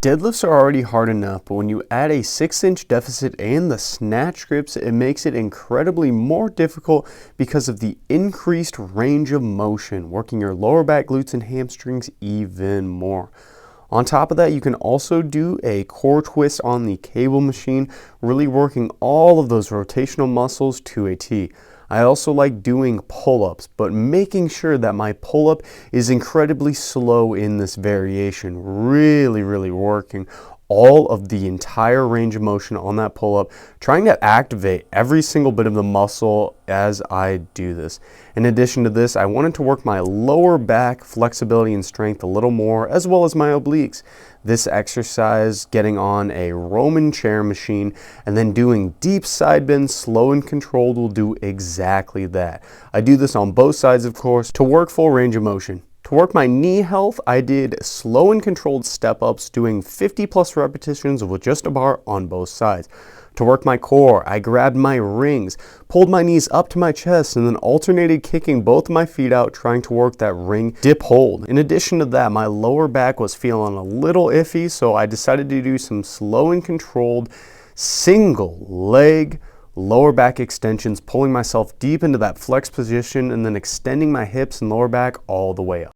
Deadlifts are already hard enough, but when you add a 6-inch deficit and the snatch grips, it makes it incredibly more difficult because of the increased range of motion, working your lower back, glutes, and hamstrings even more. On top of that, you can also do a core twist on the cable machine, really working all of those rotational muscles to a T. I also like doing pull-ups, but making sure that my pull-up is incredibly slow in this variation, really working all of the entire range of motion on that pull-up, trying to activate every single bit of the muscle as I do this. In addition to this, I wanted to work my lower back flexibility and strength a little more, as well as my obliques. This exercise, getting on a Roman chair machine and then doing deep side bends, slow and controlled, will do exactly that. I do this on both sides, of course, to work full range of motion. To work my knee health, I did slow and controlled step-ups, doing 50+ repetitions with just a bar on both sides. To work my core, I grabbed my rings, pulled my knees up to my chest, and then alternated kicking both my feet out, trying to work that ring dip hold. In addition to that, my lower back was feeling a little iffy, so I decided to do some slow and controlled single leg lower back extensions, pulling myself deep into that flex position and then extending my hips and lower back all the way up.